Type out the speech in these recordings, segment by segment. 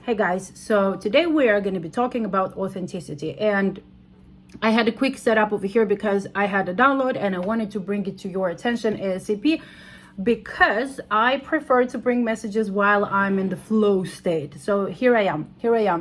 Hey guys, so today we are going to be talking about authenticity, and I had a quick setup over here because I had a download and I wanted to bring it to your attention ASAP because I prefer to bring messages while I'm in the flow state. So here I am.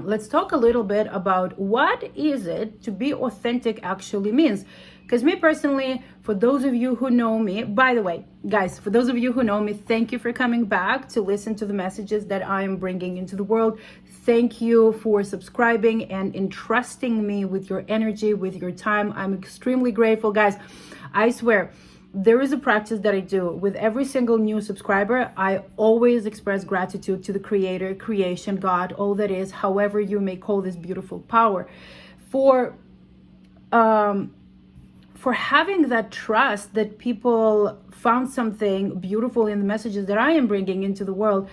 Let's talk a little bit about what is it to be authentic actually means. Because me personally, for those of you who know me, by the way, guys, for those of you who know me, thank you for coming back to listen to the messages that I am bringing into the world. Thank you for subscribing and entrusting me with your energy, with your time. I'm extremely grateful, guys. I swear, there is a practice that I do with every single new subscriber. I always express gratitude to the creator, creation, God, all that is, however you may call this beautiful power, for having that trust that people found something beautiful in the messages that I am bringing into the world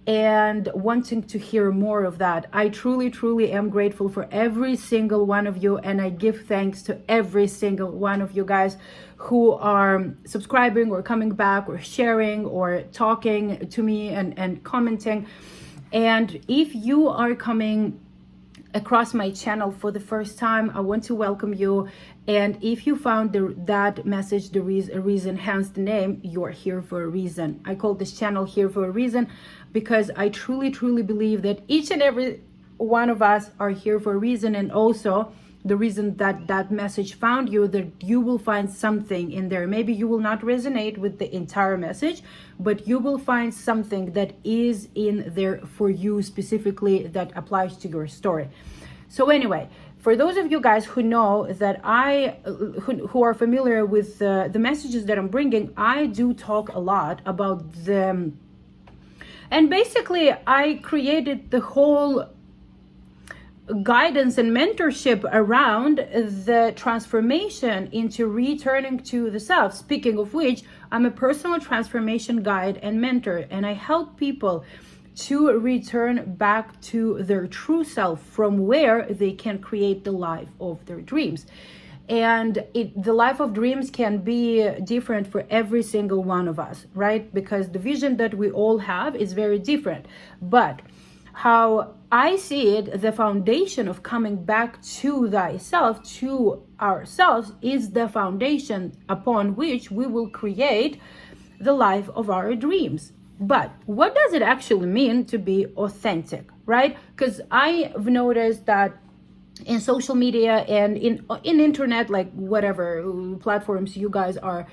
and wanting to hear more of that. I truly am grateful for every single one of you, and I give thanks to every single one of you guys who are subscribing or coming back or sharing or talking to me and commenting. And if you are coming across my channel for the first time, I want to welcome you. And if you found that message, there is a reason, hence the name, you're here for a reason. I call this channel Here for a Reason because I truly believe that each and every one of us are here for a reason. And also the reason that message found you, that you will find something in there. Maybe you will not resonate with the entire message, but you will find something that is in there for you specifically that applies to your story. So anyway, for those of you guys who know that who are familiar with the messages that I'm bringing, I do talk a lot about them. And basically, I created the whole guidance and mentorship around the transformation into returning to the self. Speaking of which, I'm a personal transformation guide and mentor, and I help people to return back to their true self, from where they can create the life of their dreams. And the life of dreams can be different for every single one of us, right? Because the vision that we all have is very different. But how I see it, the foundation of coming back to thyself, to ourselves, is the foundation upon which we will create the life of our dreams. But what does it actually mean to be authentic, right? Because I've noticed that in social media and in internet, like whatever platforms you guys are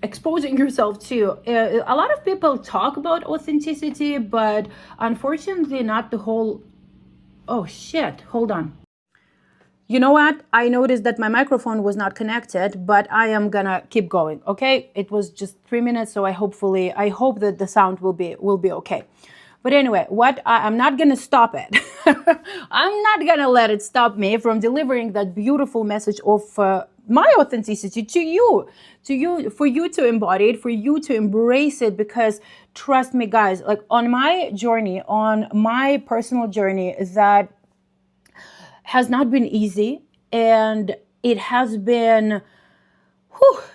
exposing yourself to, a lot of people talk about authenticity, but unfortunately not the whole. Oh shit, hold on. You know what? I noticed that my microphone was not connected, but I am gonna keep going. Okay, it was just 3 minutes, so I hope that the sound will be okay. But anyway, I'm not gonna stop it. I'm not gonna let it stop me from delivering that beautiful message of my authenticity to you, for you to embody it, for you to embrace it. Because trust me, guys, like on my personal journey, that has not been easy, and it has been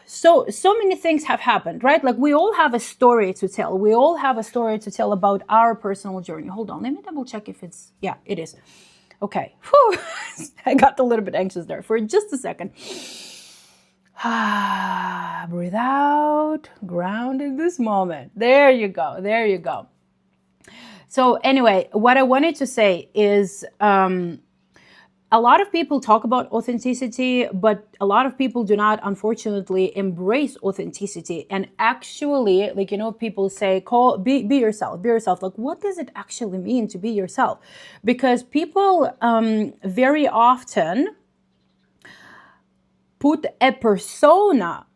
so many things have happened, right? Like we all have a story to tell. We all have a story to tell about our personal journey. Hold on, let me double check if it's, yeah, it is. Okay. I got a little bit anxious there for just a second. Breathe out, ground in this moment. There you go. So anyway, what I wanted to say is, a lot of people talk about authenticity, but a lot of people do not, unfortunately, embrace authenticity. And actually, like, people say, be yourself, be yourself. Like, what does it actually mean to be yourself? Because people very often put a persona,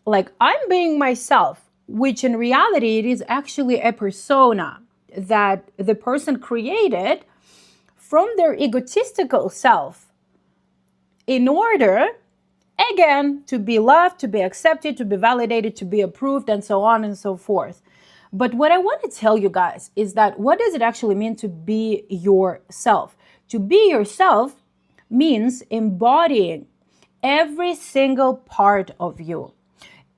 like I'm being myself, which in reality, it is actually a persona that the person created from their egotistical self in order, again, to be loved, to be accepted, to be validated, to be approved, and so on and so forth. But what I want to tell you guys is that what does it actually mean to be yourself? To be yourself means embodying every single part of you,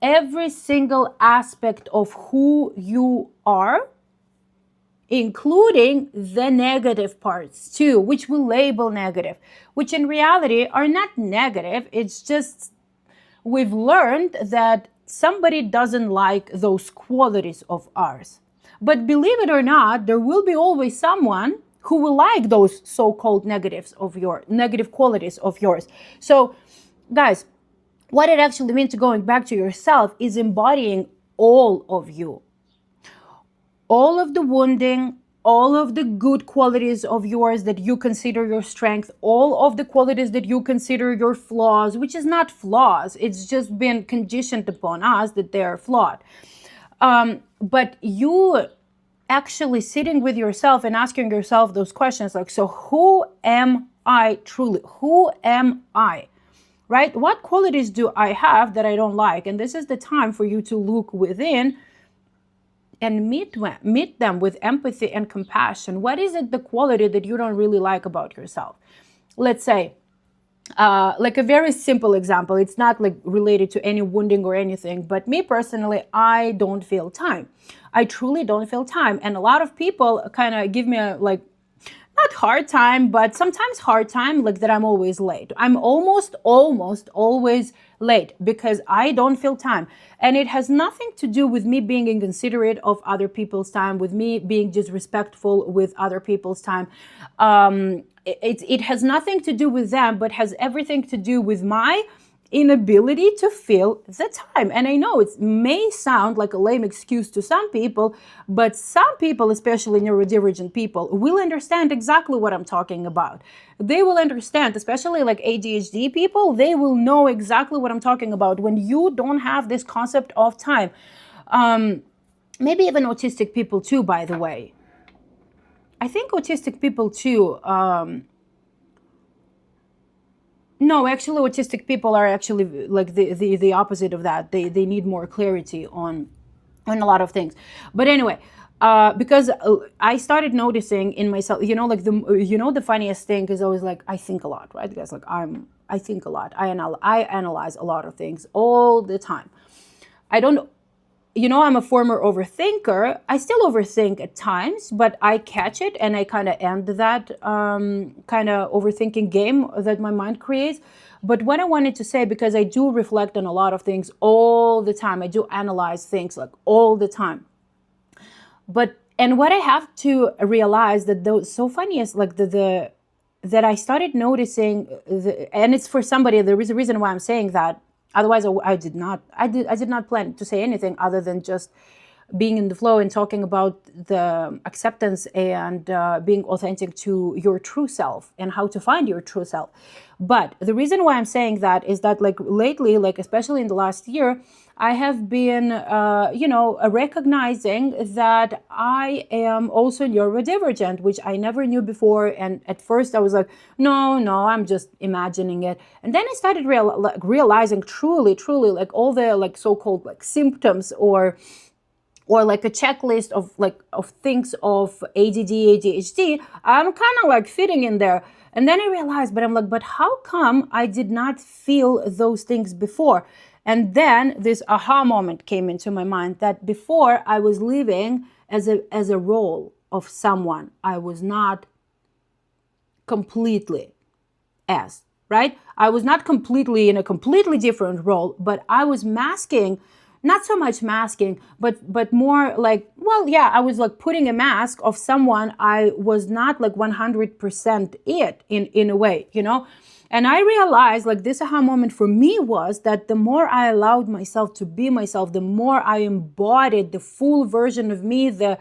every single aspect of who you are including the negative parts too, which we label negative, which in reality are not negative. It's just we've learned that somebody doesn't like those qualities of ours. But believe it or not, there will be always someone who will like those so-called negatives of your negative qualities of yours. So guys, what it actually means to going back to yourself is embodying all of you, all of the wounding, all of the good qualities of yours that you consider your strength, all of the qualities that you consider your flaws, which is not flaws, it's just been conditioned upon us that they are flawed. But you actually sitting with yourself and asking yourself those questions like, so who am I truly? Who am I? Right? What qualities do I have that I don't like? And this is the time for you to look within and meet them with empathy and compassion. What is it, the quality that you don't really like about yourself? Let's say, like a very simple example, it's not like related to any wounding or anything, but me personally, I don't feel time. I truly don't feel time. And a lot of people kind of give me a like, not hard time, but sometimes hard time, like that I'm always late. I'm almost always late because I don't feel time. And it has nothing to do with me being inconsiderate of other people's time, with me being disrespectful with other people's time. It has nothing to do with them, but has everything to do with my inability to feel the time. And I know it may sound like a lame excuse to some people, but some people, especially neurodivergent people, will understand exactly what I'm talking about. They will understand, especially like ADHD people, they will know exactly what I'm talking about when you don't have this concept of time. Maybe even autistic people too, by the way. I think autistic people too, no, actually, autistic people are actually like the opposite of that. They need more clarity on a lot of things. But anyway, because I started noticing in myself, like the funniest thing is always like I think a lot, right? Guys, like I think a lot. I analyze a lot of things all the time. I don't. I'm a former overthinker. I still overthink at times, but I catch it and I kind of end that kind of overthinking game that my mind creates. But what I wanted to say, because I do reflect on a lot of things all the time, I do analyze things like all the time. And what I have to realize that those so funny is like that I started noticing, and it's for somebody, there is a reason why I'm saying that. Otherwise, I did not plan to say anything other than just being in the flow and talking about the acceptance and being authentic to your true self and how to find your true self. But the reason why I'm saying that is that like lately, like especially in the last year, I have been, recognizing that I am also neurodivergent, which I never knew before. And at first I was like, no, I'm just imagining it. And then I started realizing truly, like all the like so-called like symptoms or like a checklist of things of ADD, ADHD, I'm kind of like fitting in there. And then I realized, but how come I did not feel those things before? And then this aha moment came into my mind that before I was living as a role of someone I was not completely as, right? I was not completely in a completely different role, but I was masking, not so much masking, but more like, well, yeah, I was like putting a mask of someone I was not like 100% it in a way, And I realized like this aha moment for me was that the more I allowed myself to be myself, the more I embodied the full version of me, the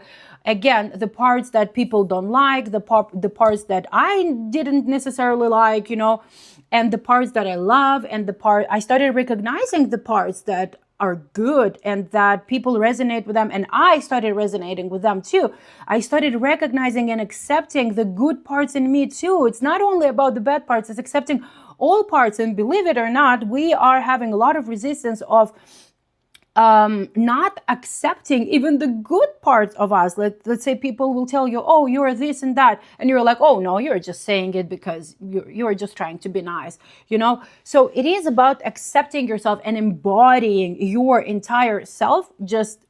parts that people don't like, the parts that I didn't necessarily like, and the parts that I love, and I started recognizing the parts that are good and that people resonate with them, and I started resonating with them too. I started recognizing and accepting the good parts in me too. It's not only about the bad parts, it's accepting all parts. And believe it or not, we are having a lot of resistance of not accepting even the good parts of us. Let's say people will tell you, oh, you're this and that, and you're like, oh no, you're just saying it because you're just trying to be nice, So it is about accepting yourself and embodying your entire self, just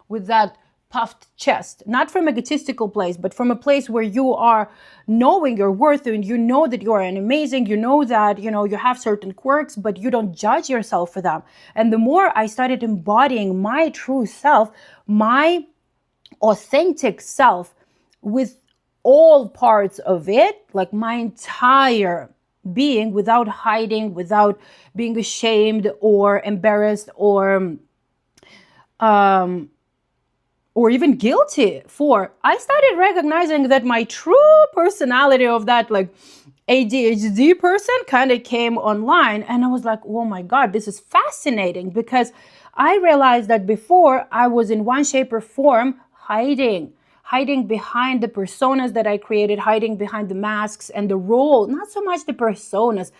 with that puffed chest, not from egotistical place, but from a place where you are knowing your worth, and you know that you are an amazing, you know that, you know, you have certain quirks, but you don't judge yourself for them. And the more I started embodying my true self, my authentic self, with all parts of it, like my entire being, without hiding, without being ashamed or embarrassed um, or even guilty for, I started recognizing that my true personality of that like ADHD person kind of came online. And I was like, oh my God, this is fascinating, because I realized that before I was in one shape or form hiding behind the personas that I created, hiding behind the masks and the role, not so much the personas,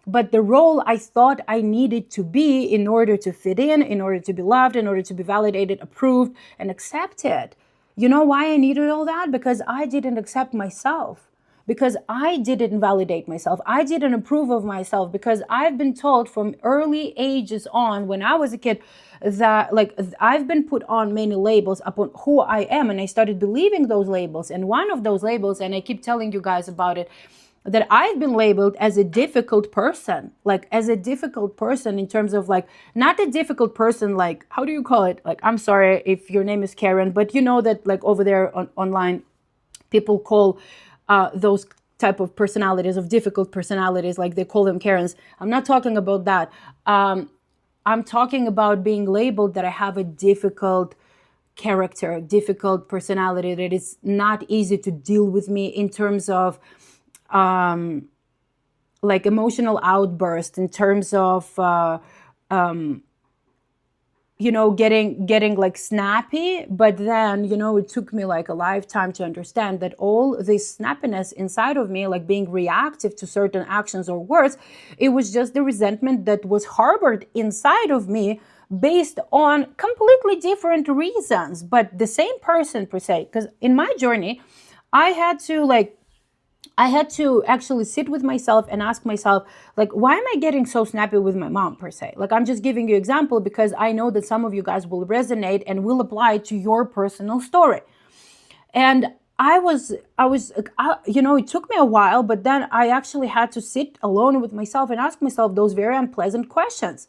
but the role I thought I needed to be in order to fit in order to be loved, in order to be validated, approved, and accepted. You know why I needed all that? Because I didn't accept myself. Because I didn't validate myself. I didn't approve of myself, because I've been told from early ages on, when I was a kid, that like I've been put on many labels upon who I am, and I started believing those labels. And one of those labels, and I keep telling you guys about it, that I've been labeled as a difficult person, like as a difficult person in terms of like, not a difficult person, like, how do you call it? Like, I'm sorry if your name is Karen, but you know that like over there online, people call those type of personalities, of difficult personalities, like they call them Karens. I'm not talking about that. I'm talking about being labeled that I have a difficult character, difficult personality, that is not easy to deal with me in terms of like emotional outburst, in terms of you know, getting like snappy. But then, you know, it took me like a lifetime to understand that all this snappiness inside of me, like being reactive to certain actions or words, it was just the resentment that was harbored inside of me based on completely different reasons, but the same person per se. Because in my journey, I had to actually sit with myself and ask myself, like, why am I getting so snappy with my mom per se? Like, I'm just giving you example because I know that some of you guys will resonate and will apply to your personal story. And you know, it took me a while, but then I actually had to sit alone with myself and ask myself those very unpleasant questions,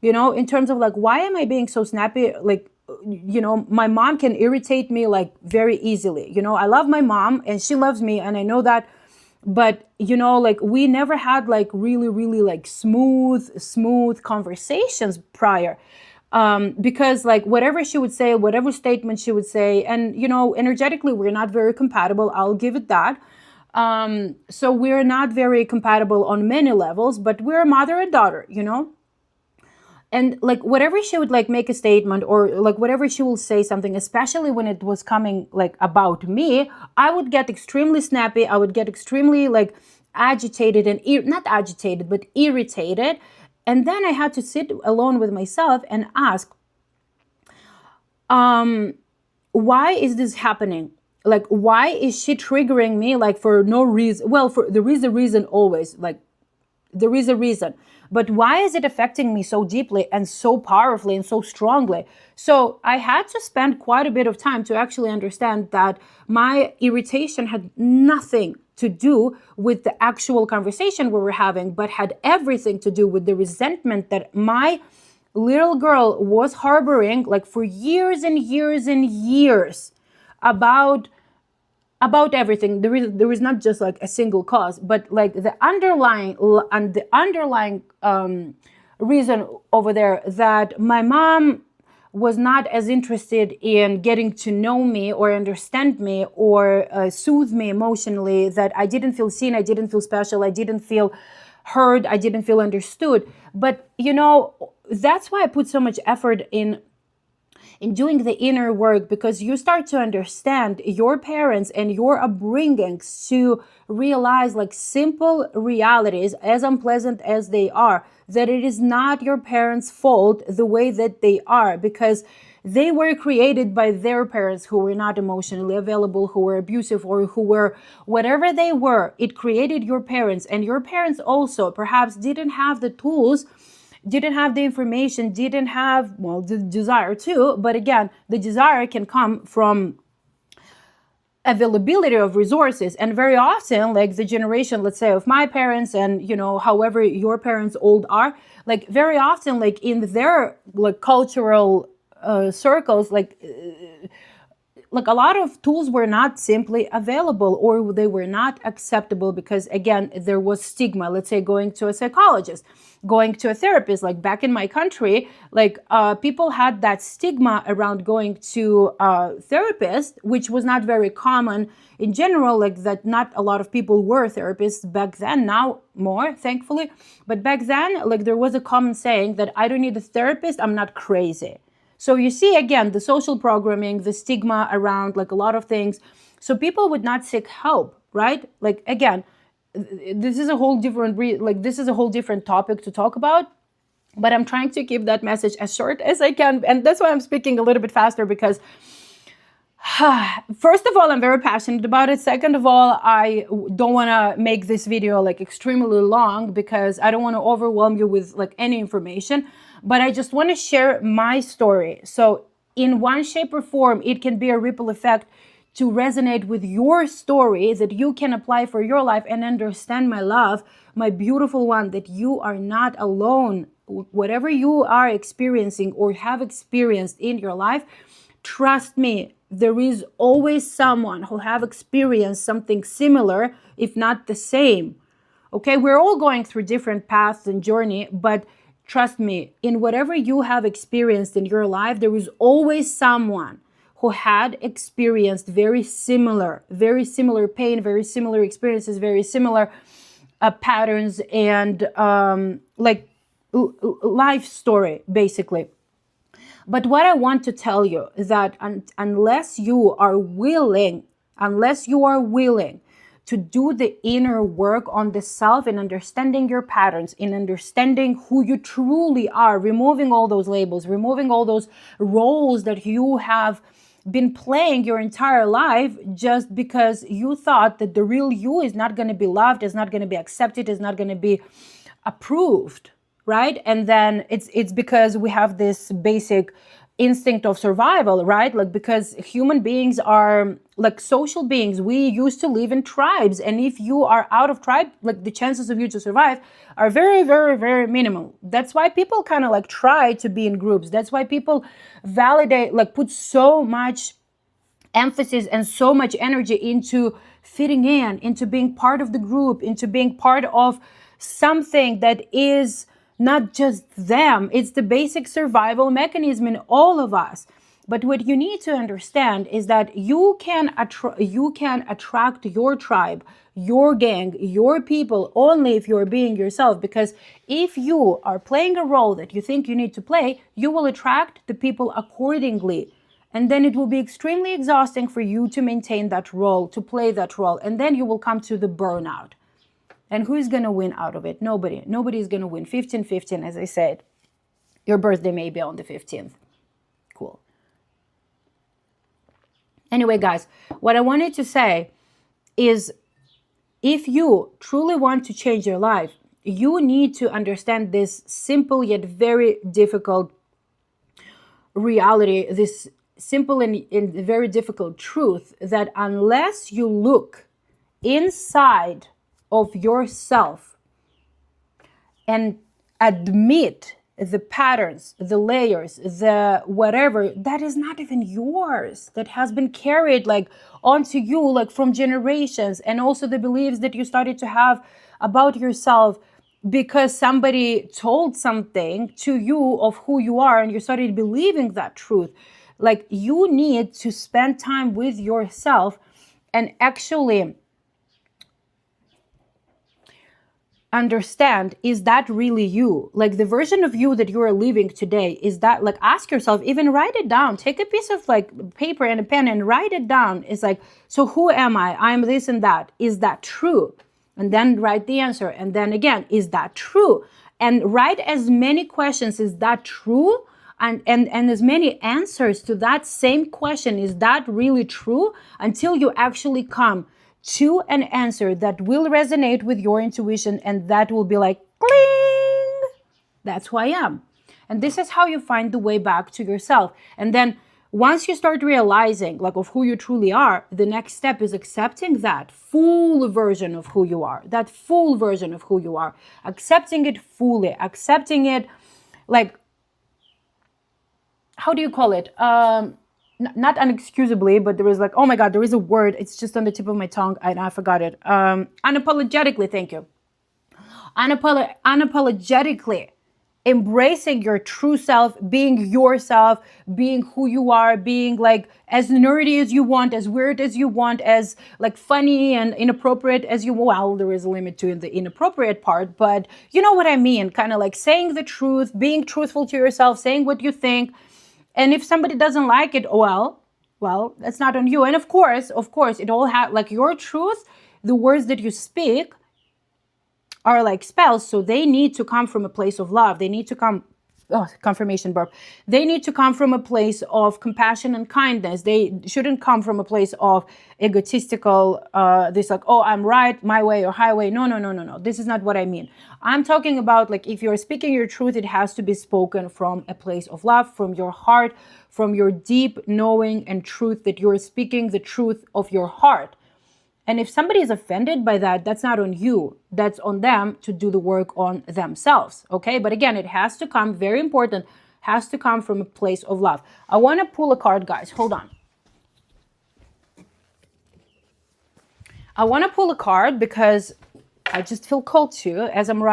you know, in terms of like, why am I being so snappy? Like, you know, my mom can irritate me like very easily. You know, I love my mom and she loves me, and I know that. But, you know, like we never had like really like smooth conversations prior. Because like whatever she would say, whatever statement she would say, and, you know, energetically, we're not very compatible. I'll give it that. So we're not very compatible on many levels, but we're mother and daughter, you know? And like whatever she would like make a statement, or like whatever she will say something, especially when it was coming like about me, I would get extremely snappy. I would get extremely like agitated and not agitated, but irritated. And then I had to sit alone with myself and ask, why is this happening? Like, why is she triggering me like for no reason? Well, there is a reason always, like there is a reason, but why is it affecting me so deeply and so powerfully and so strongly? So I had to spend quite a bit of time to actually understand that my irritation had nothing to do with the actual conversation we were having, but had everything to do with the resentment that my little girl was harboring like for years and years and years about everything. There is not just like a single cause, but like the underlying reason over there, that my mom was not as interested in getting to know me or understand me or soothe me emotionally, that I didn't feel seen, I didn't feel special, I didn't feel heard, I didn't feel understood. But, you know, that's why I put so much effort in doing the inner work, because you start to understand your parents and your upbringings, to realize like simple realities, as unpleasant as they are, that it is not your parents' fault the way that they are, because they were created by their parents who were not emotionally available, who were abusive, or who were whatever they were. It created your parents, and your parents also perhaps didn't have the tools didn't have the information, didn't have, well, the desire too, but again, the desire can come from availability of resources. And very often, like the generation, let's say, of my parents, and however your parents old are, like very often, like in their like cultural circles, like a lot of tools were not simply available, or they were not acceptable, because again, there was stigma. Let's say going to a psychologist, going to a therapist, like back in my country, like people had that stigma around going to a therapist, which was not very common in general, like that not a lot of people were therapists back then. Now more, thankfully. But back then, like there was a common saying that I don't need a therapist, I'm not crazy. So you see, again, the social programming, the stigma around like a lot of things. So people would not seek help, right? Like, again, this is a whole different, this is a whole different topic to talk about. But I'm trying to keep that message as short as I can. And that's why I'm speaking a little bit faster, because first of all, I'm very passionate about it. Second of all, I don't want to make this video like extremely long, because I don't want to overwhelm you with like any information, but I just want to share my story. So in one shape or form, it can be a ripple effect to resonate with your story that you can apply for your life and understand, my love, my beautiful one, that you are not alone. Whatever you are experiencing or have experienced in your life, trust me, there is always someone who have experienced something similar, if not the same. Okay, we're all going through different paths and journey, but trust me, in whatever you have experienced in your life, there is always someone who had experienced very similar pain, very similar experiences, very similar patterns, and life story, basically. But what I want to tell you is that unless you are willing to do the inner work on the self, in understanding your patterns, in understanding who you truly are, removing all those labels, removing all those roles that you have been playing your entire life, just because you thought that the real you is not going to be loved, is not going to be accepted, is not going to be approved, right? And then it's because we have this basic instinct of survival, right? Like, because human beings are like social beings. We used to live in tribes, and if you are out of tribe, like the chances of you to survive are very, very, very minimal. That's why people kind of like try to be in groups. That's why people validate, like put so much emphasis and so much energy into fitting in, into being part of the group, into being part of something that is not just them. It's the basic survival mechanism in all of us. But what you need to understand is that you can attract your tribe, your gang, your people only if you're being yourself. Because if you are playing a role that you think you need to play, you will attract the people accordingly. And then it will be extremely exhausting for you to maintain that role, to play that role. And then you will come to the burnout. And who is going to win out of it? Nobody. Nobody is going to win. 15-15, as I said. Your birthday may be on the 15th. Cool. Anyway, guys, what I wanted to say is, if you truly want to change your life, you need to understand this simple yet very difficult reality, this simple and very difficult truth, that unless you look inside of yourself and admit the patterns, the layers, the whatever that is not even yours, that has been carried like onto you, like from generations, and also the beliefs that you started to have about yourself because somebody told something to you of who you are, and you started believing that truth. Like, you need to spend time with yourself and actually understand, is that really you? Like, the version of you that you are living today, is that, like, ask yourself, even write it down, take a piece of like paper and a pen and write it down. It's like, so who am I? I'm this and that. Is that true? And then write the answer. And then again, is that true? And write as many questions, is that true? And as many answers to that same question, is that really true? Until you actually come to an answer that will resonate with your intuition, and that will be like, cling, That's who I am. And this is how you find the way back to yourself. And then once you start realizing like of who you truly are, the next step is accepting that full version of who you are, that full version of who you are, accepting it fully, accepting it like, how do you call it? Not unexcusably, but there is like, oh my God, there is a word. It's just on the tip of my tongue. I forgot it. Unapologetically, thank you. Unapologetically embracing your true self, being yourself, being who you are, being like as nerdy as you want, as weird as you want, as like funny and inappropriate as you, well, there is a limit to the inappropriate part, but you know what I mean, kind of like saying the truth, being truthful to yourself, saying what you think. And if somebody doesn't like it, well, that's not on you. And of course, it all like your truth, the words that you speak are like spells, so they need to come from a place of love. They need to come, confirmation burp. They need to come from a place of compassion and kindness. They shouldn't come from a place of egotistical, this like, oh, I'm right, my way or highway. No. This is not what I mean. I'm talking about like if you're speaking your truth, it has to be spoken from a place of love, from your heart, from your deep knowing and truth that you're speaking the truth of your heart. And if somebody is offended by that, that's not on you. That's on them to do the work on themselves. Okay. But again, it has to come, very important, has to come from a place of love. I want to pull a card, guys. Hold on. I want to pull a card because I just feel called to as I'm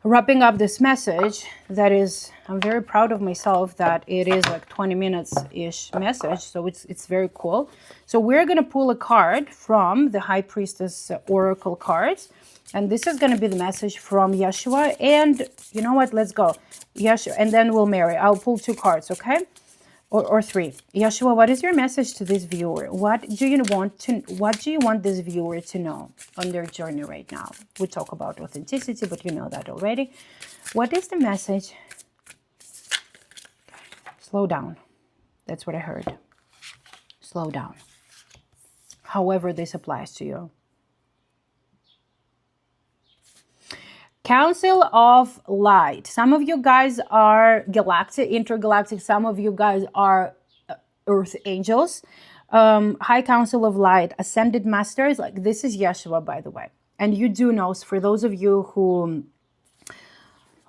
wrapping up this message. That is, I'm very proud of myself that it is like 20 minutes-ish message. So it's very cool. So we're going to pull a card from the High Priestess Oracle cards. And this is going to be the message from Yeshua. And you know what? Let's go. Yeshua. And then we'll marry. I'll pull 2 cards, okay? Or 3. Yeshua, what is your message to this viewer? What do you want this viewer to know on their journey right now? We talk about authenticity, but you know that already. What is the message? Slow down. That's what I heard. Slow down. However this applies to you. Council of Light. Some of you guys are galactic, intergalactic. Some of you guys are Earth angels. High Council of Light, Ascended Masters. Like this is Yeshua, by the way. And you do know, for those of you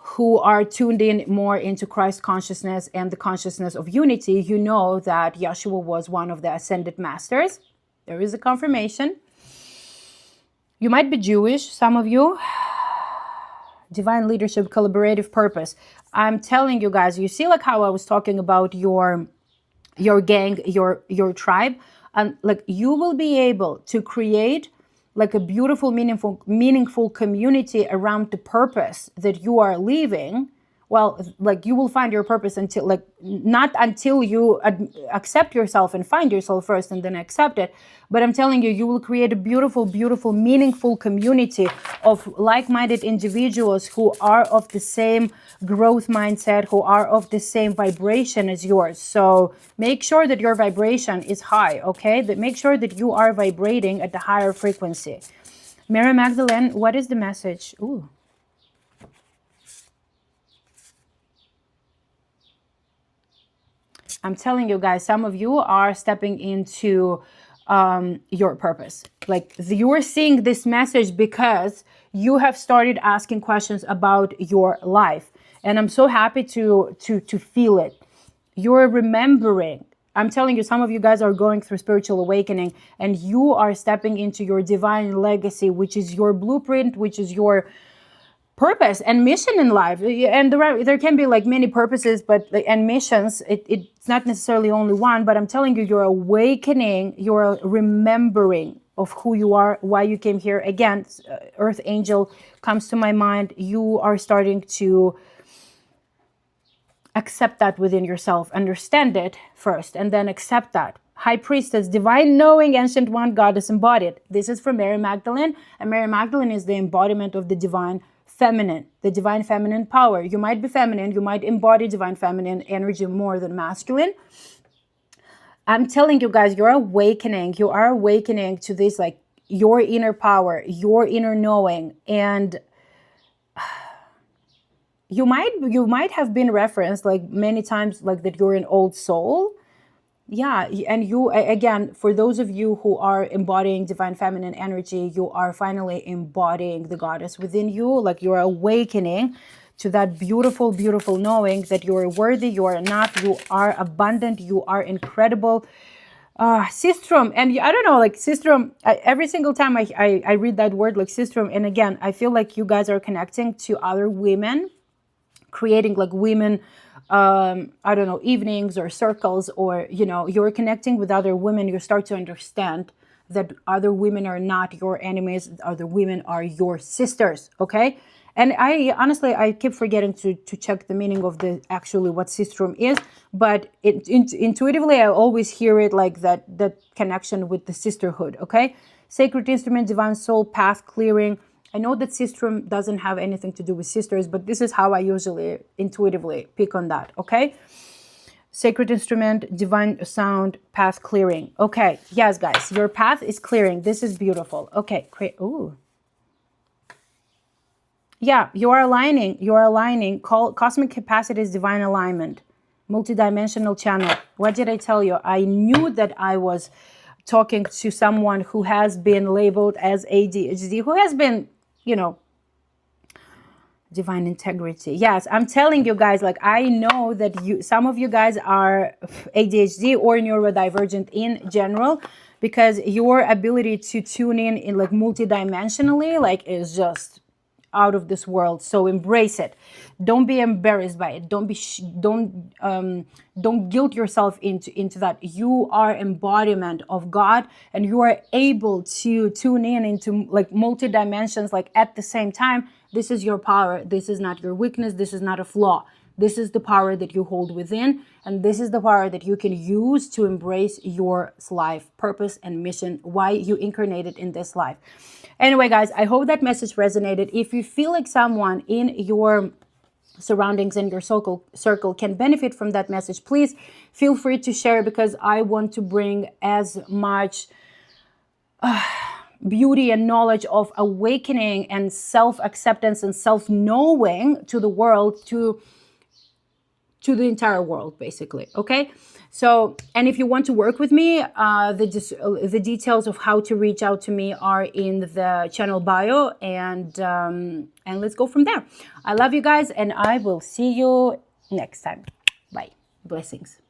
who are tuned in more into Christ consciousness and the consciousness of unity, you know that Yeshua was one of the Ascended Masters. There is a confirmation. You might be Jewish, some of you. Divine leadership, collaborative purpose. I'm telling you guys, you see like how I was talking about your gang, your tribe, and like you will be able to create like a beautiful, meaningful community around the purpose that you are leaving. Well, like you will find your purpose until like not until you accept yourself and find yourself first and then accept it. But I'm telling you, you will create a beautiful, beautiful, meaningful community of like-minded individuals who are of the same growth mindset, who are of the same vibration as yours. So make sure that your vibration is high, okay? That make sure that you are vibrating at the higher frequency. Mary Magdalene, what is the message? Ooh. I'm telling you guys, some of you are stepping into your purpose. Like you are seeing this message because you have started asking questions about your life. And I'm so happy to feel it. You're remembering. I'm telling you, some of you guys are going through spiritual awakening and you are stepping into your divine legacy, which is your blueprint, which is your purpose and mission in life. And there can be like many purposes and missions. It's not necessarily only one, but I'm telling you, you're awakening, you're remembering of who you are, why you came here. Again, Earth Angel comes to my mind. You are starting to accept that within yourself, understand it first, and then accept that. High Priestess, Divine Knowing, Ancient One, Goddess Embodied. This is from Mary Magdalene, and Mary Magdalene is the embodiment of the divine feminine, the divine feminine power. You might be feminine, you might embody divine feminine energy more than masculine. I'm telling you guys, you're awakening. You are awakening to this, like your inner power, your inner knowing. And you might have been referenced like many times, like that you're an old soul. Yeah, and again, for those of you who are embodying divine feminine energy, you are finally embodying the goddess within you. Like you're awakening to that beautiful, beautiful knowing that you are worthy, you are enough, you are abundant, you are incredible. Sistrum, and I don't know, like Sistrum, every single time I read that word, like Sistrum, and again, I feel like you guys are connecting to other women, creating like women, I don't know, evenings or circles, or you're connecting with other women. You start to understand that other women are not your enemies, other women are your sisters. Okay. And I honestly, I keep forgetting to check the meaning of the actually what sistrum is, but intuitively I always hear it like that connection with the sisterhood. Okay. Sacred instrument, divine soul, path clearing. I know that sistrum doesn't have anything to do with sisters, but this is how I usually intuitively pick on that. Okay. Sacred instrument, divine sound, path clearing. Okay. Yes, guys, your path is clearing. This is beautiful. Okay. Great. Ooh. Yeah, you are aligning. You are aligning. Cosmic capacities, divine alignment, multidimensional channel. What did I tell you? I knew that I was talking to someone who has been labeled as ADHD, who has been, divine integrity. Yes, I'm telling you guys, like I know that some of you guys are ADHD or neurodivergent in general, because your ability to tune in like multidimensionally, like is just out of this world. So embrace it. Don't be embarrassed by it. Don't guilt yourself into that. You are embodiment of God, and you are able to tune in into like multi dimensions, like at the same time. This is your power. This is not your weakness. This is not a flaw. This is the power that you hold within, and this is the power that you can use to embrace your life purpose and mission, why you incarnated in this life. Anyway, guys, I hope that message resonated. If you feel like someone in your surroundings and your circle can benefit from that message, please feel free to share, because I want to bring as much beauty and knowledge of awakening and self-acceptance and self-knowing to the world, to the entire world, basically. Okay. So, and if you want to work with me, the details of how to reach out to me are in the channel bio, and let's go from there. I love you guys, and I will see you next time. Bye. Blessings.